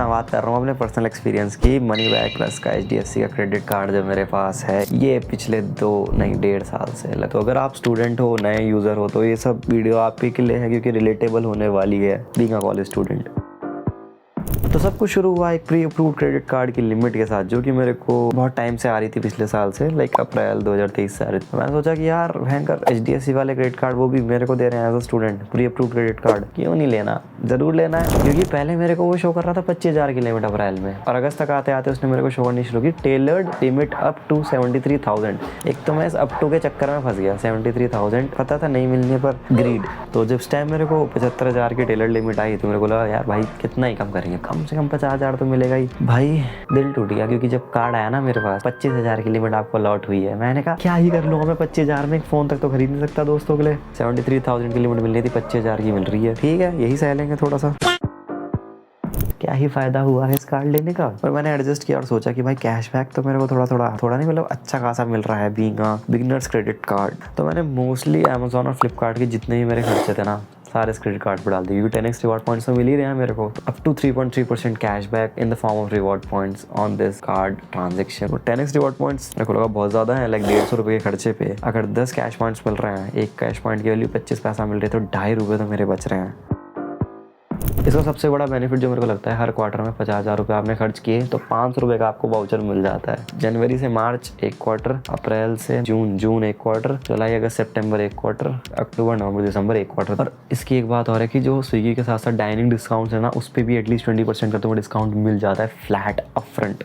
मैं बात कर रहा हूँ अपने पर्सनल एक्सपीरियंस की। मनी बैक प्लस का HDFC का क्रेडिट कार्ड जो मेरे पास है ये पिछले 1.5 साल से है। तो अगर आप स्टूडेंट हो, नए यूज़र हो, तो ये सब वीडियो आप ही के लिए है क्योंकि रिलेटेबल होने वाली है बीइंग अ कॉलेज स्टूडेंट। तो सब कुछ शुरू हुआ एक प्री अप्रूव्ड क्रेडिट कार्ड की लिमिट के साथ, जो कि मेरे को बहुत टाइम से आ रही थी, पिछले साल से, लाइक अप्रैल 2023 से आ रही थी। मैंने सोचा कि यार भयंकर HDFC वाले क्रेडिट कार्ड वो भी मेरे को दे रहे हैं as a student, pre approved credit card, क्यों नहीं लेना, जरूर लेना है। क्योंकि पहले मेरे को वो शो कर रहा था 25,000 की लिमिट अप्रैल में, और अगस्त तक आते आते उसने मेरे को शो करनी शुरू की टेलर्ड लिमिट अप टू 73,000। एक तो मैं इस अप टू के चक्कर में फंस गया। 73,000 पता था नहीं मिलने पर ग्रीड। तो जब इस टाइम मेरे को 75,000 की टेलर्ड लिमिट आई तो मेरे को लगा यार भाई कितना ही कम करेंगे, कम से कम 50,000 तो मिलेगा ही। भाई दिल टूट गया, क्योंकि जब कार्ड आया ना मेरे पास 25,000 की लिमिट आपको अलॉट हुई है, मैंने कहा क्या ही कर लूँगा मैं 25,000 में, फ़ोन तक तो खरीद नहीं सकता दोस्तों के लिए। 73,000 की लिमिट मिल रही थी, 25,000 की मिल रही है, ठीक है यही सह लेंगे थोड़ा सा। क्या ही फायदा हुआ है इस कार्ड लेने का। और मैंने एडजस्ट किया और सोचा कि भाई कैशबैक तो मेरे को थोड़ा नहीं, मतलब अच्छा खासा मिल रहा है being a beginners credit card. तो मैंने मोस्टली अमेजोन और फ्लिपकार्ट के जितने भी मेरे खर्चे थे ना, सारे क्रेडिट कार्ड पर डाल दिए, क्योंकि 10x रिवॉर्ड पॉइंट्स तो मिल ही रहे हैं मेरे को। Up to 3.3% cashback in the form of reward points on this card transaction. 10x reward points मेरे को लगा बहुत ज़्यादा है, लाइक 150 रुपये के खर्चे पे अगर 10 कैश पॉइंट्स मिल रहे हैं, एक कैश पॉइंट की वैल्यू 25 पैसा मिल रही है, तो 2.5 रुपये तो मेरे बच रहे हैं। इसका सबसे बड़ा बेनिफिट जो मेरे को लगता है, हर क्वार्टर में 50,000 रुपये आपने खर्च किए तो 500 रुपये का आपको वाउचर मिल जाता है। जनवरी से मार्च एक क्वार्टर, अप्रैल से जून एक क्वार्टर, जुलाई अगस्त सितंबर एक क्वार्टर, अक्टूबर नवंबर दिसंबर एक क्वार्टर। और इसकी एक बात और है कि जो स्विगी के साथ साथ डाइनिंग डिस्काउंट है ना, उस पर भी एटलीस्ट 20% का तुम्हें डिस्काउंट मिल जाता है फ्लैट अपफ्रंट।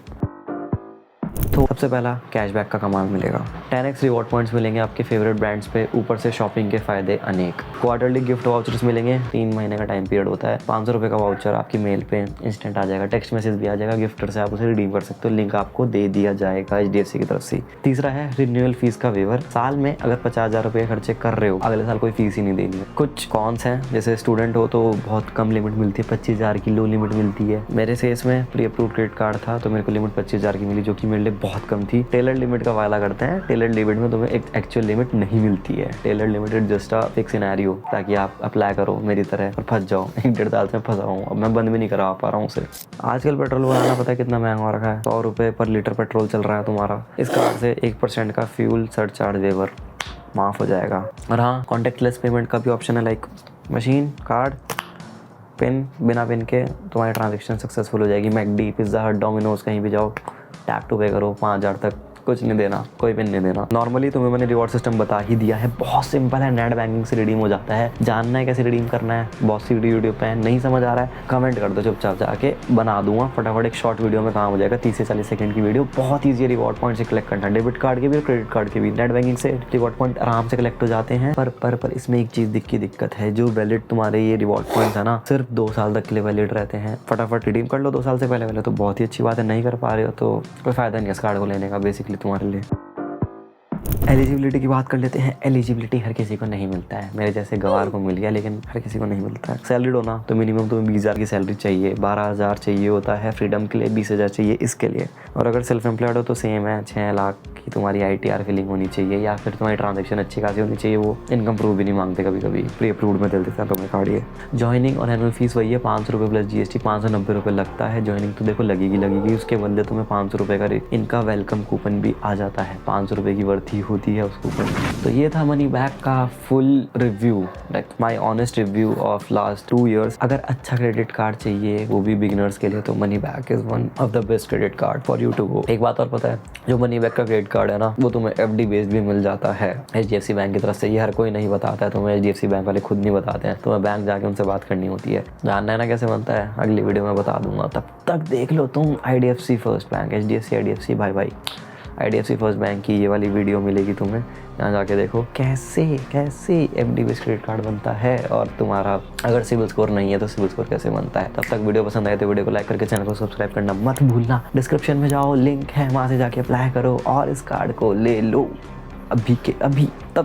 तो सबसे पहला कैशबैक का कमाल मिलेगा, 10x रिवॉर्ड पॉइंट्स मिलेंगे आपके फेवरेट ब्रांड्स पे, ऊपर से शॉपिंग के फायदे अनेक। क्वार्टरली गिफ्ट वाउचर्स मिलेंगे, 3 महीने का टाइम पीरियड होता है। 500 रुपये का वाउचर आपकी मेल पे इंस्टेंट आ जाएगा, टेक्स्ट मैसेज भी आ जाएगा, गिफ्टर से आप उसे रिडीम कर सकते हो, लिंक आपको दे दिया जाएगा HDFC की तरफ से। तीसरा है रिन्यूअल फीस का वेवर। साल में अगर 50,000 रुपये खर्चे कर रहे हो, अगले साल कोई फीस ही नहीं देनी है। कुछ कॉन्स हैं, जैसे स्टूडेंट हो तो बहुत कम लिमिट मिलती है, 25,000 की लो लिमिट मिलती है। मेरे केस में प्री अप्रूव्ड क्रेडिट कार्ड था तो मेरे को लिमिट 25,000 की मिली, जो कि मेरे लिए बहुत कम थी। टेलर्ड लिमिट का वायदा करते हैं, टेलर्ड लिमिट में तुम्हें एक एक्चुअल लिमिट नहीं मिलती है। Tailored limit is just a fix scenario, ताकि आप अप्लाई करो मेरी तरह और फंस जाओ। 1.5 साल से फंसा हूँ, अब मैं बंद भी नहीं करा पा रहा हूँ उसे। आजकल पेट्रोल बनाना पता है कितना महंगा हो रखा है, 100 रुपये पर लीटर पेट्रोल चल रहा है तुम्हारा। इस कार्ड से 1% का फ्यूल सरचार्ज वेवर माफ़ हो जाएगा। और हाँ, कॉन्टेक्टलेस पेमेंट का भी ऑप्शन है, लाइक मशीन, कार्ड, पिन, बिना पिन के तुम्हारी ट्रांजेक्शन सक्सेसफुल हो जाएगी। मैकडी, पिज़्ज़ा हट, डोमिनोज, कहीं भी जाओ, टैप टू पे करो, 5,000 तक, कुछ नहीं देना, कोई पिन नहीं देना। नॉर्मली तुम्हें मैंने रिवॉर्ड सिस्टम बता ही दिया है, बहुत सिंपल है, नेट बैंकिंग से रिडीम हो जाता है। जानना है कैसे रिडीम करना है, बहुत सी वीडियो यूट्यूब पे है, नहीं समझ आ रहा है कमेंट कर दो, चुपचाप जाके बना दूंगा फटाफट, एक शॉर्ट वीडियो में काम हो जाएगा, 30 से 40 सेकंड की वीडियो। बहुत ईजी है रिवॉर्ड पॉइंट से कलेक्ट करना, डेबिट कार्ड के भी और क्रेडिट कार्ड के भी। नेट बैंकिंग से रिवॉर्ड पॉइंट आराम से कलेक्ट हो जाते हैं, पर इसमें एक चीज़ की दिक्कत है, जो वैलिड तुम्हारे ये रिवॉर्ड पॉइंट्स है ना, सिर्फ 2 साल तक के लिए वैलिड रहते हैं। फटाफट रिडीम कर लो 2 साल से पहले तो बहुत ही अच्छी बात है। नहीं कर पा रहे हो तो कोई फ़ायदा नहीं है इस कार्ड को लेने का बेसिकली तुम्हारे लिए। एलिजिबिलिटी की बात कर लेते हैं। एलिजिबिलिटी हर किसी को नहीं मिलता है, मेरे जैसे गवार को मिल गया, लेकिन हर किसी को नहीं मिलता है। सैलरीड होना तो मिनिमम तुम्हें 20,000 की सैलरी चाहिए, 12,000 चाहिए होता है फ्रीडम के लिए, 20,000 चाहिए इसके लिए। और अगर सेल्फ एम्प्लॉयड हो तो सेम है, 6 लाख की तुम्हारी ITR फिलिंग होनी चाहिए, या फिर तुम्हारी ट्रांजेक्शन अच्छी खासी होनी चाहिए। वो इनकम प्रूफ भी नहीं मांगते, कभी कभी प्री अप्रूव्ड में दे देते हैं तुम्हें कार्ड। ये ज्वाइनिंग और एनुअल फीस वही है, 500 रुपये प्लस GST, 590 रुपये लगता है। ज्वाइनिंग तो देखो लगेगी, उसके बदले तुम्हें 500 रुपये का इनका वेलकम कूपन भी आ जाता है, 500 रुपये की वर्थी होती है उस कूपन। तो ये था मनी बैक का full review, like my honest review of last 2 years। अगर अच्छा क्रेडिट कार्ड चाहिए, वो भी बिगिनर्स के लिए, तो money back is one of the best credit card for you to go. एक बात और पता है, जो मनी बैक का क्रेडिट कार्ड है ना, वो तुम्हें FD बेस्ड भी मिल जाता है HDFC बैंक की तरफ से। ये हर कोई नहीं बताता है, तुम्हें HDFC बैंक वाले खुद नहीं बताते हैं, तुम्हें बैंक जाके उनसे बात करनी होती है। जानना है ना कैसे बनता है, अगली वीडियो में बता दूंगा, तब तक देख लो तुम IDFC first bank, HDFC IDFC भाई IDFC फर्स्ट बैंक की ये वाली वीडियो मिलेगी तुम्हें, यहाँ जाके देखो कैसे FD बेस्ड क्रेडिट कार्ड बनता है। और तुम्हारा अगर सिविल स्कोर नहीं है तो सिविल स्कोर कैसे बनता है। तब तक वीडियो पसंद आए तो वीडियो को लाइक करके चैनल को सब्सक्राइब करना मत भूलना। डिस्क्रिप्शन में जाओ, लिंक है, वहाँ से जाके अप्लाई करो और इस कार्ड को ले लो अभी के अभी। तब